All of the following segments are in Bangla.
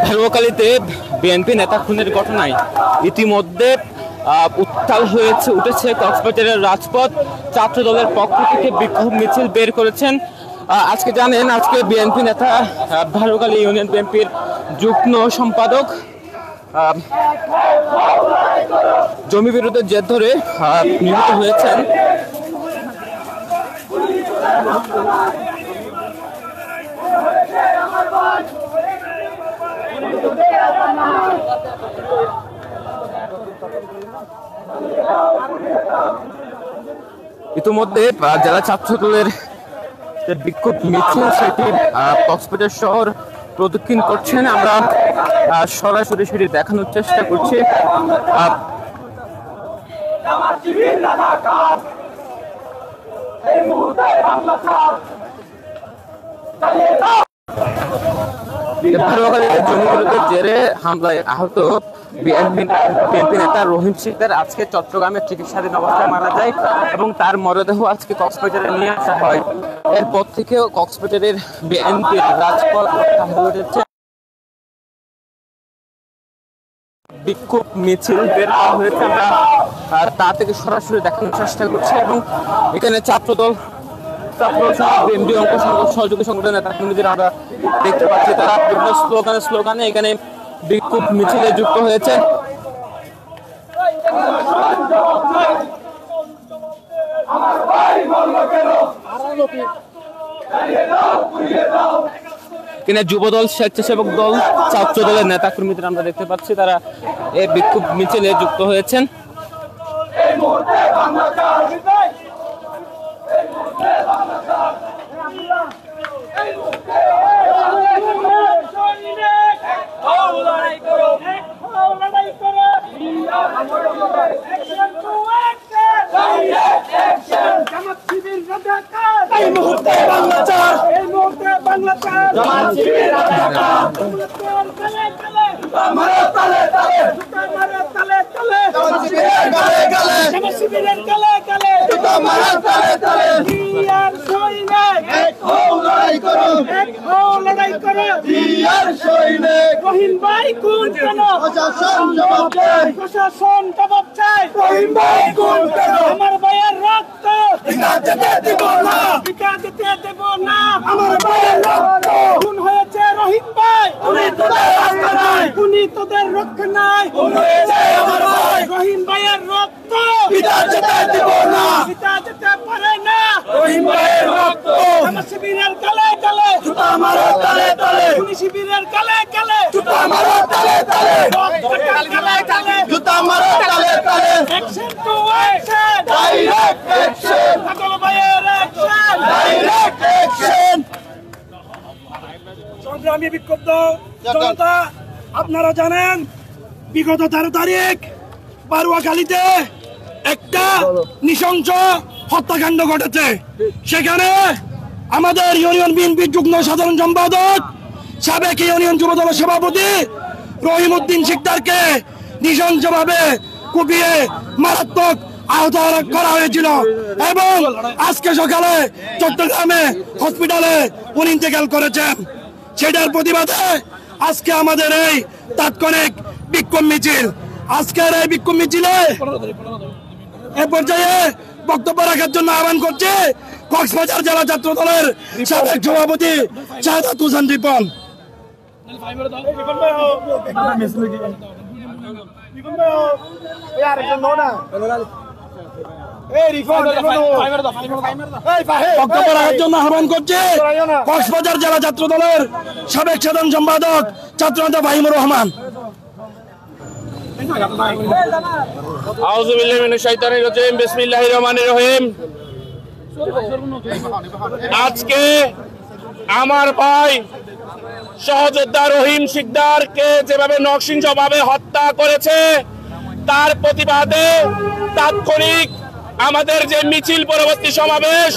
ভেড়ুয়াখালীতে বিএনপি নেতা খুনের ঘটনায় ইতিমধ্যে উত্তাল উঠেছে কক্সবাজারের রাজপথ। ছাত্র দলের পক্ষ থেকে বিক্ষোভ মিছিল বের করেছেন। আজকে জানেন, আজকে বিএনপি নেতা ভেড়ুয়াখালী ইউনিয়ন বিএনপির যুগ্ম সম্পাদক জমি বিরোধের জের ধরে নিহত হয়েছেন। ইতিমধ্যে জেলা ছাত্র দলের যে বিক্ষোভ মিছিল সেটি কক্সবাজার শহর প্রদক্ষিণ করছেন। আমরা সরাসরি সেটি দেখানোর চেষ্টা করছি। জমিগুলোতে জেরে হামলায় আহত বিএনপি নেতা রহিম শিকদার আজকে চট্টগ্রামের চিকিৎসাধীন অবস্থায় মারা যায় এবং তার মরদেহ আজকে কক্সবাজারে নিয়ে আসা হয়। এরপর থেকেও কক্সবাজারের বিএনপির রাজপথ হয়ে উঠেছে। বিক্ষোভ মিছিল বের করা হয়েছে, আমরা তা থেকে সরাসরি দেখানোর চেষ্টা করছি এবং এখানে ছাত্রদল বিএনপি অঙ্ক সহযোগী সংগঠনের নেতা কর্মীদের আমরা দেখতে পাচ্ছি, তারা বিভিন্ন স্লোগানে এখানে বিক্ষোভ মিছিলে যুক্ত হয়েছে। এখানে যুবদল, স্বেচ্ছাসেবক দল, ছাত্র দলের নেতা কর্মীদের আমরা দেখতে পাচ্ছি, তারা এই বিক্ষোভ মিছিলে যুক্ত হয়েছেন। প্রশাসন জবাব চাই। আমার ভাইয়ের রক্ত দেব না, আমার ভাইয়ের রক্ত খুন হয়েছে। রহিম ভাই, উনি তোদের রক্ষা নাই। রহিম ভাইয়ের রক্ত পিতা যেতে পারে না। রহিম ভাইয়ের রক্ত আমার শিবিরের গালে গালে, উনি শিবিরের গালে গালে, action to action, direct action, পাগল ভাইয়ের অ্যাকশন, ডাইরেক্ট অ্যাকশন। সংগ্রামী বিক্ষুব্ধ জনতা, আপনারা জানেন বিগত 13 তারিখ বারুয়াখালীতে একটা নৃশংস হত্যাকাণ্ড ঘটেছে। সেখানে আমাদের ইউনিয়ন বিএনপির যুগ্ম সাধারণ সম্পাদক, সাবেক ইউনিয়ন যুবদলের সভাপতি রহিম উদ্দিন শিকদারকে নৃশংসভাবে কুপিয়ে মারাত্মক আহত করা হয়েছিল এবং আজকে সকালে চট্টগ্রামে হসপিটালে উনি ইন্তেকাল করেছেন। সেটার প্রতিবাদে আজকে আমাদের এই তাৎক্ষণিক বিক্ষোভ মিছিল। আজকের এই বিক্ষোভ মিছিলে এ পর্যায়ে বক্তব্য রাখার জন্য আহ্বান করছে কক্সবাজার জেলা ছাত্র দলের সাবেক সভাপতি শাহাদাত হোসেন রিপন। বক্তব্য রাখার জন্য আহ্বান করছে কক্সবাজার জেলা ছাত্র দলের সাবেক সাধারণ সম্পাদক ছাত্রনেতা ফাহিমুর রহমান। আউযু বিল্লাহি মিনাশ শাইতানির রাজিম, বিসমিল্লাহির রহমানির রহিম। আজকে আমার ভাই সহযোদ্ধা রহিম শিকদারকে যেভাবে নৃশংসভাবে হত্যা করেছে, তার প্রতিবাদে তাৎক্ষণিক আমাদের যে মিছিল পরবর্তী সমাবেশ,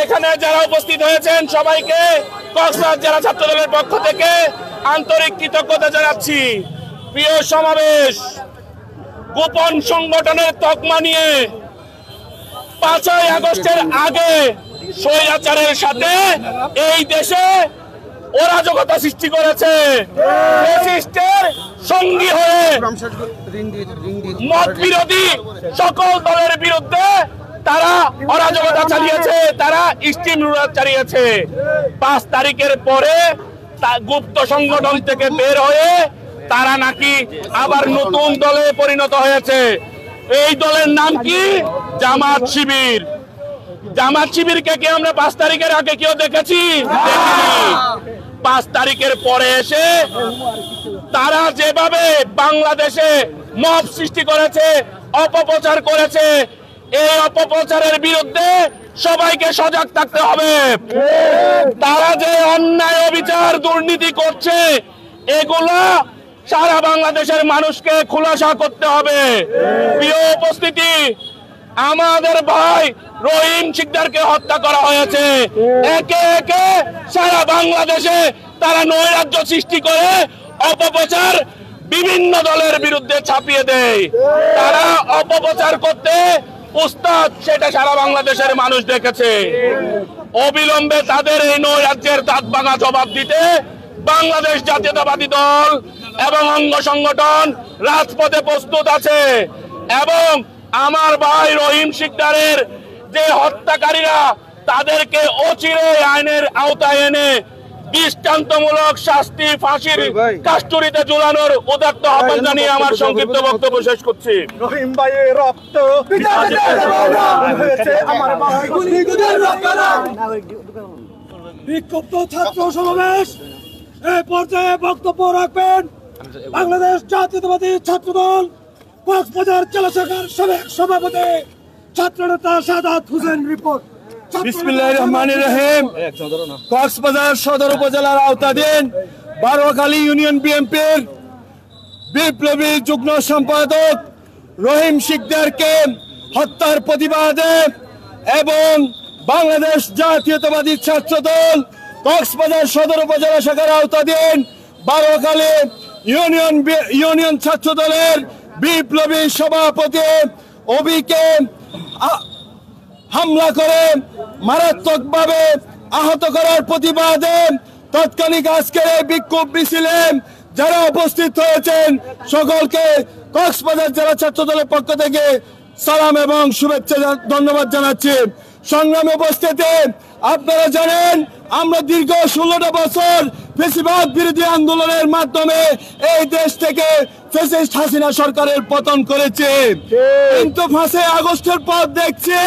এখানে যারা উপস্থিত হয়েছেন সবাইকে কক্সবাজার জেলা ছাত্র দলের পক্ষ থেকে আন্তরিক কৃতজ্ঞতা জানাচ্ছি। প্রিয় সমাবেশ, গোপন সংগঠনের তকমা নিয়ে 5ই আগস্টের আগে স্বৈরাচারের সাথে এই দেশে অরাজকতা সৃষ্টি করেছে। ফ্যাসিস্টের সঙ্গী হয়ে মত বিরোধী সকল দলের বিরুদ্ধে তারা অরাজকতা চালিয়েছে, তারা স্টিম রুলার চালিয়েছে। 5 তারিখের পরে গুপ্ত সংগঠন থেকে বের হয়ে তারা নাকি আবার নতুন দলে পরিণত হয়েছে। এই দলের নাম কি? জামাত শিবির। জামাত শিবিরকে কি আমরা 5 তারিখের আগে কেউ দেখেছি? দেখিনি। 5 তারিখের পরে এসে তারা যেভাবে বাংলাদেশে মব সৃষ্টি করেছে, অপপ্রচার করেছে, এই অপপ্রচারের বিরুদ্ধে সবাইকে সজাগ থাকতে হবে। তারা যে অন্যায়, অবিচার, দুর্নীতি করছে, এগুলা সারা বাংলাদেশের মানুষকে খুলাসা করতে হবে। প্রিয় উপস্থিতি, আমাদের ভাই রহিম শিকদারকে হত্যা করা হয়েছে। একে একে সারা বাংলাদেশে তারা নৈরাজ্য সৃষ্টি করে অপপ্রচার বিভিন্ন দলের বিরুদ্ধে ছাপিয়ে দেয়। তারা অপপ্রচার করতে উস্তাদ, সেটা সারা বাংলাদেশের মানুষ দেখেছে। অবিলম্বে তাদের এই নৈরাজ্যের দাঁত ভাঙা জবাব দিতে বাংলাদেশ জাতীয়তাবাদী দল এবং অঙ্গ সংগঠন রাজপথে প্রস্তুত আছে। এবং আমার ভাই রহিম শিকদারের যে হত্যাকারীরা, তাদেরকে অচিরে আইনের আওতায় এনে দৃষ্টান্তমূলক শাস্তি, ফাঁসির কাস্টুরিতে ঝুলানোর উদাত্ত আহ্বান জানিয়ে আমার সংক্ষিপ্ত বক্তব্য শেষ করছি। রহিম ভাইয়ের রক্ত বিক্ষুব্ধ ছাত্র সমাবেশ এই পর্যায়ে বক্তব্য রাখবেন বাংলাদেশ জাতীয়তাবাদী ছাত্র দল কক্সবাজার জেলা শাখার সাবেক সভাপতি ছাত্রনেতা সাদাত হোসেন রিপোর্ট। বিসমিল্লাহির রহমানির রহিম। কক্সবাজার সদর উপজেলার আওতাধীন বারোয়াখালী ইউনিয়ন বিএনপির বিপ্লবী যুগ্ম সম্পাদক রহিম শিকদারকে হত্যার প্রতিবাদে এবং বাংলাদেশ জাতীয়তাবাদী ছাত্র দল কক্সবাজার সদর উপজেলা শাখার আওতাধীন বারোয়াখালী ইউনিয়ন ছাত্র দলের বিপ্লবী সভাপতি অবিকে হামলা করে মারাত্মকভাবে আহত করার প্রতিবাদে তাৎক্ষণিক আজকের এই বিক্ষোভ মিছিলে যারা উপস্থিত হয়েছেন সকলকে কক্সবাজার জেলা ছাত্র দলের পক্ষ থেকে সালাম এবং শুভেচ্ছা ধন্যবাদ জানাচ্ছি। সংগ্রামে উপস্থিতি, আপনারা জানেন আমরা দীর্ঘ 16টা বছর ফ্যাসিবাদ বিরোধী আন্দোলনের মাধ্যমে এই দেশ থেকে ফ্যাসিস্ট হাসিনা সরকারের পতন করেছে। কিন্তু 5ই আগস্টের পর দেখছে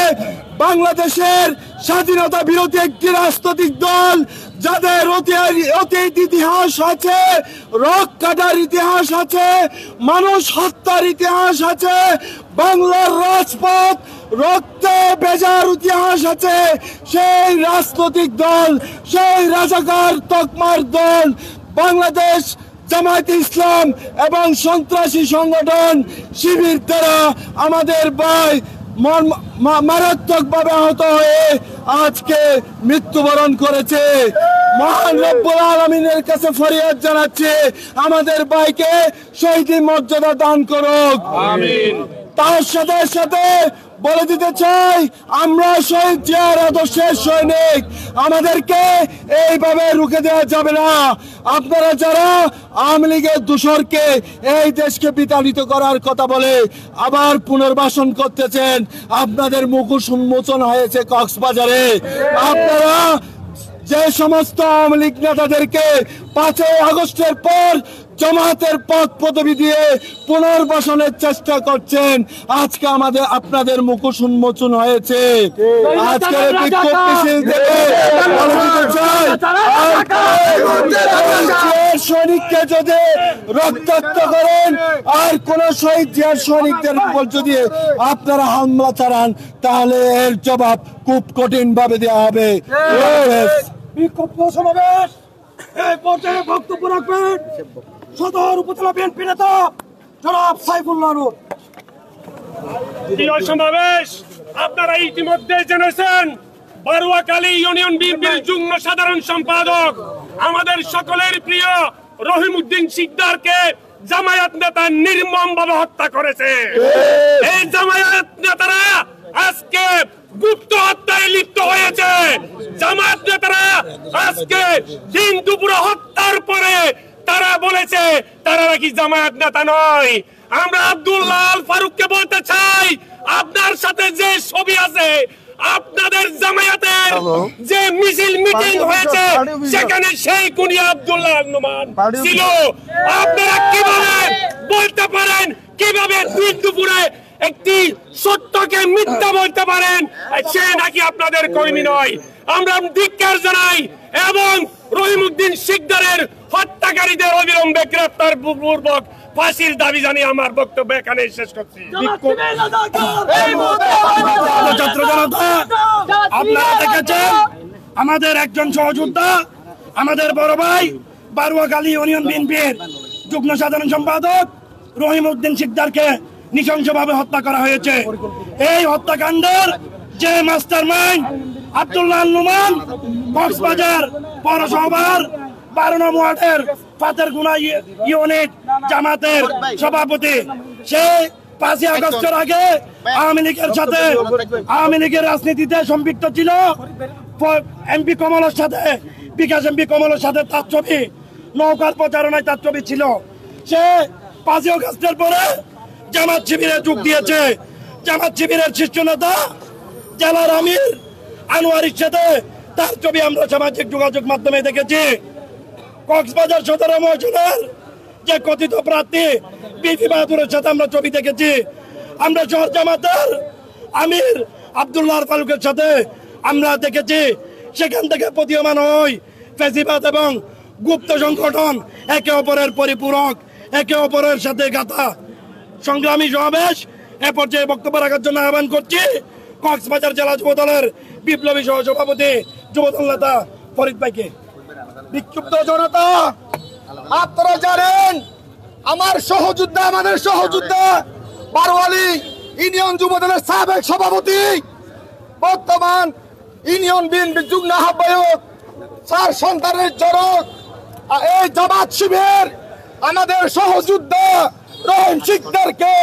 বাংলাদেশের স্বাধীনতা বিরোধী একটি রাজনৈতিক দল, যাদের অতীত ইতিহাস আছে, রক কাটার ইতিহাস আছে, মানুষ হত্যার ইতিহাস আছে, বাংলার রাজপথ রক্তে ভেজার ইতিহাস আছে, সেই রাজনৈতিক দল, সেই রাজাকার তকমার দল বাংলাদেশ জামায়াত ইসলাম এবং সন্ত্রাসী সংগঠন শিবির দ্বারা আমাদের ভাই মারাত্মকভাবে আহত হয়ে আজকে মৃত্যুবরণ করেছে। মহান রব্বুল আলামিনের কাছে ফরিয়াদ জানাচ্ছে আমাদের ভাইকে শহীদি মর্যাদা দান করুক, আমিন। তার সাথে সাথে বলে দিতে চাই, আমরা শহীদ জিয়ার আদর্শের সৈনিক, আমাদেরকে এইভাবে রুখে দেওয়া যাবে না। আপনারা যারা আওয়ামী লীগের দূষরকে এই দেশকে বিতাড়িত করার কথা বলে আবার পুনর্বাসন করতেছেন, আপনাদের মুখোশ উন্মোচন হয়েছে কক্সবাজারে। আপনারা যে সমস্ত আওয়ামী লীগ নেতাদেরকে 5ই আগস্টের পর জামাতের পদ পদবি দিয়ে পুনর্বাসনের চেষ্টা করছেন, আজকে আপনাদের মুখোশ উন্মোচন হয়েছে। আজকের বিক্ষোভ মিছিল থেকে সৈনিককে যদি রক্তাক্ত করেন আর কোন শহীদ জিয়ার সৈনিকদের উপর যদি আপনারা হামলা চালান, তাহলে এর জবাব খুব কঠিন ভাবে দেওয়া হবে। বিক্ষোভ সমাবেশ এই পর্যায়ে বক্তব্য রাখবেন সদর উপজেলা বিএনপি নেতা জনাব সাইফুল্লাহ নূর। প্রিয় সমাবেশ, আপনারা ইতিমধ্যে জেনেছেন বারুয়াকালী ইউনিয়ন বিএনপির যুগ্ম সাধারণ সম্পাদক আমাদের সকলের প্রিয় রহিমউদ্দিন শিকদারকে জামায়াত নেতা নির্মমভাবে হত্যা করেছে। এই জামায়াত নেতারা আজকে গুপ্ত হত্যায় লিপ্ত হয়েছে। জামায়াত নেতারা আজকে দিন দুপুরে হত্যার পরে তারা বলেছে তারা নাকি জামায়াত নেতা নয়। আমরা আব্দুল্লাহ আল ফারুককে বলতে চাই, আপনার সাথে যে ছবি আছে, আপনাদের জামায়াতের যে মিছিল মিটিং হয়েছে সেখানে সেই খুনি আব্দুল্লাহ আল নোমান ছিল। আপনারা কিভাবে বলতে পারেন, কিভাবে দিন দুপুরে একটি সত্যকে মিথ্যা বলতে পারেন সে নাকি আপনাদের কর্মী নয়? আমরা ধিক্কার জানাই এবং রহিমউদ্দিন শিকদারের হত্যাকারীদের অবিলম্বে গ্রেফতার পূর্বক ফাঁসির দাবি জানিয়ে আমার বক্তব্য এখানে শেষ করছি। ছাত্র জনতা, আপনারা দেখেছেন আমাদের একজন সহযোদ্ধা, আমাদের বড় ভাই বারুয়াকালী ইউনিয়ন বিএনপির যুগ্ম সাধারণ সম্পাদক রহিমউদ্দিন শিকদারকে নৃশংসভাবে হত্যা করা হয়েছে। এই হত্যাকাণ্ডের যে মাস্টার মাইন্ড আব্দুল্লাহ আল নোমান, কক্সবাজার পৌরসভার 12 নং ওয়ার্ডের ফাতেরগুনা ইউনিট জামাতের সভাপতি, সে 5ই আগস্টের আগে আওয়ামী লীগের রাজনীতিতে সম্পৃক্ত ছিল। এমপি কমলের সাথে, বিকাশ এমপি কমলের সাথে তার ছবি, নৌকার প্রচারণায় তার ছবি ছিল। সে 5ই আগস্টের পরে জামাত শিবিরে যোগ দিয়েছে। জামাত শিবিরের শীর্ষ নেতা জেলার আমির আনোয়ারের সাথে তার ছবি আমরা সামাজিক যোগাযোগ মাধ্যমে দেখেছি। কক্সবাজার 17 মহকুমার যে কথিত প্রার্থী বিপি বাহাদুরের সাথে আমরা ছবি দেখেছি। আমরা শহর জামাতের আমির আব্দুল্লাহ আল ফারুকের সাথে আমরা দেখেছি। সেখান থেকে প্রতীয়মান হয় ফ্যাসিবাদ এবং গুপ্ত সংগঠন একে অপরের পরিপূরক, একে অপরের সাথে গাথা। সংগ্রামী সমাবেশ এ পর্যায়ে বক্তব্য রাখার জন্য আহ্বান করছি কক্সবাজার জেলা যুব দলের বিপ্লবী সহ সভাপতি যুবদল নেতা ফরিদ ভাইকে। বিক্ষুব্ধ জনতা, আপনারা জানেন আমাদের সহযোদ্ধা বারোয়ালী ইউনিয়ন যুব দলের সাবেক সভাপতি, বর্তমান ইউনিয়ন বিএনপির যুগ্ম আহ্বায়ক, 4 সন্তানের জনক, এই জামাত শিবির আমাদের সহযোদ্ধা রহিম শিকদারকে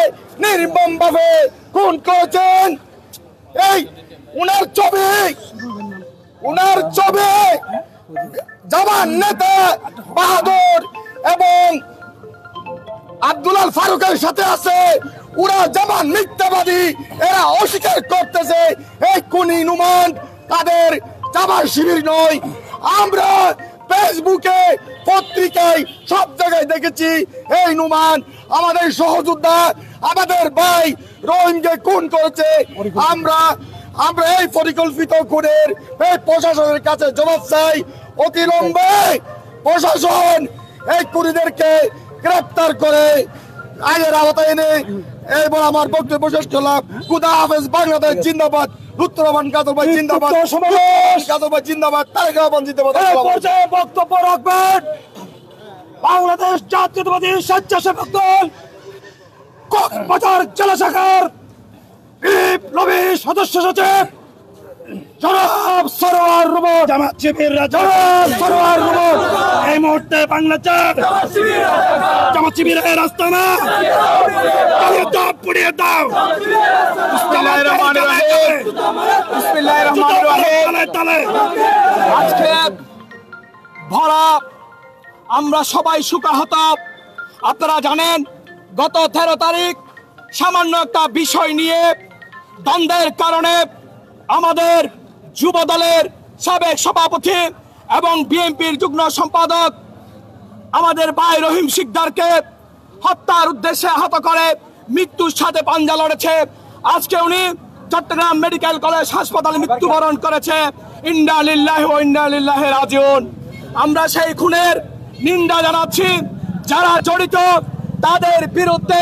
নির্মমভাবে খুন করেছেন। এই উনার ছবি জামান নেতা বাহাদুর এবং আব্দুল্লাহ আল ফারুকের সাথে আছে। ওরা জামান মিথ্যাবাদী, এরা অস্বীকার করতেছে এই খুনি নুমান তাদের জামাত শিবির নয়। আমরা ফেসবুকে, পত্রিকায়, সব জায়গায় দেখেছি এই নুমান আমাদের সহযোদ্ধা, আমাদের ভাই রহিমকে খুন করেছে। আমরা এই পরিকল্পিত খুনের এই প্রশাসনের কাছে জবাব চাই। অতিলম্বে প্রশাসন এই খুনিদেরকে গ্রেপ্তার করে আইনের আওতায় এনে এবার আমার বক্তব্য শেষ করলাম। খুদা হাফেজ, বাংলাদেশ জিন্দাবাদ, লুৎফুর কাদের ভাই জিন্দাবাদ, কাদের ভাই জিন্দাবাদ, তারেক রহমান জিন্দাবাদ। বক্তব্য রাখবেন বাংলাদেশ জাতীয়তাবাদী স্বেচ্ছাসেবক দল কক্সবাজার জেলা শাখার বিপ্লবী সদস্য সচিব জনাব সরোয়ার রুমন, জামাত শিবির সরোয়ার রুমন। এই মুহূর্তে বাংলাদেশ জামাত শিবিরের আস্তানা পুড়িয়ে দাও। আজকে ভরা আমরা সবাই শোকাহত। আপনারা জানেন গত 13 তারিখ সামান্য একটা বিষয় নিয়ে দ্বন্দ্বের কারণে আমাদের যুব দলের সাবেক সভাপতি এবং বিএনপির যুগ্ম সম্পাদক আমাদের ভাই রহিম শিকদারকে হত্যার উদ্দেশ্যে আহত করে মৃত্যুর সাথে পাঞ্জা লড়েছে। আজকে উনি চট্টগ্রাম মেডিকেল কলেজ হাসপাতালে মৃত্যুবরণ করেছে। ইন্না লিল্লাহি ওয়া ইন্না ইলাইহি রাজিউন। আমরা সেই খুনের নিন্দা জানাচ্ছি। যারা জড়িত তাদের বিরুদ্ধে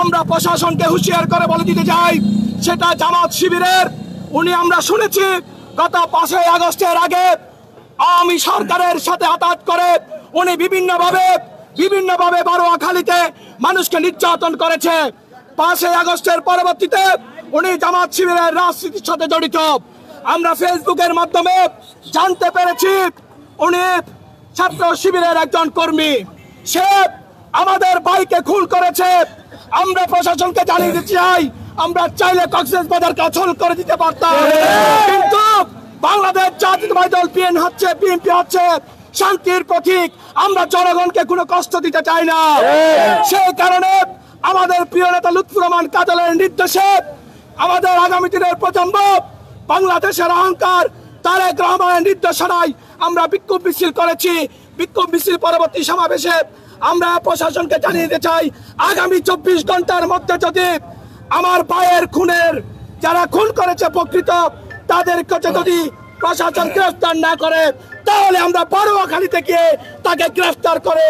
আমরা প্রশাসনকে হুঁশিয়ার করে বলে দিতে চাই, সেটা জামাত শিবিরের। উনি আমরা শুনেছি গত 5ই আগস্টের আগে আওয়ামী সরকারের সাথে আঘাত করে উনি বিভিন্নভাবে বারোয়াখালীতে মানুষকে নির্যাতন করেছে। 5ই আগস্টের পরবর্তীতে উনি জামাত শিবিরের রাজনীতির সাথে জড়িত। আমরা ফেসবুকের মাধ্যমে জানতে পেরেছি উনি ছাত্র শিবিরের একজন কর্মী। সে আমাদের ভাইকে খুন করেছে। আমরা প্রশাসনকে জানিয়ে দিতে চাই, আমরা চাইলে কক্সবাজার কাছল করে দিতে পারতাম, কিন্তু বাংলাদেশ জাতীয়তাবাদী দল বিএনপি হচ্ছে শান্তির প্রতীক। আমরা জনগণকে কোনো কষ্ট দিতে চাই না। সেই কারণে আমাদের প্রিয় নেতা লুৎফুর রহমান কাজলের নির্দেশে আমাদের আগামী দিনের প্রজন্ম বাংলাদেশের অহংকার তারেক রহমানের নির্দেশনায় আমরা বিক্ষোভ মিছিল করেছি। বিক্ষোভ মিছিল পরবর্তী সমাবেশে আমরা প্রশাসনকে জানিয়ে দিতে চাই, আগামী 24 ঘন্টার মধ্যে যদি আমার ভাইয়ের খুনের যারা খুন করেছে প্রকৃত তাদের কাছে যদি প্রশাসন গ্রেফতার না করে, তাহলে আমরা বারুয়াখালীতে গিয়ে তাকে গ্রেফতার করে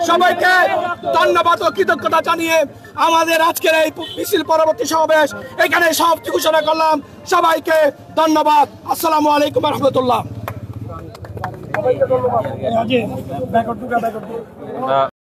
সবাইকে ধন্যবাদ ও কৃতজ্ঞতা জানিয়ে আমাদের আজকের এই মিছিল পরবর্তী সমাবেশ এখানে সমাপ্তি ঘোষণা করলাম। সবাইকে ধন্যবাদ। আসসালামু আলাইকুম রহমতুল্লাহ।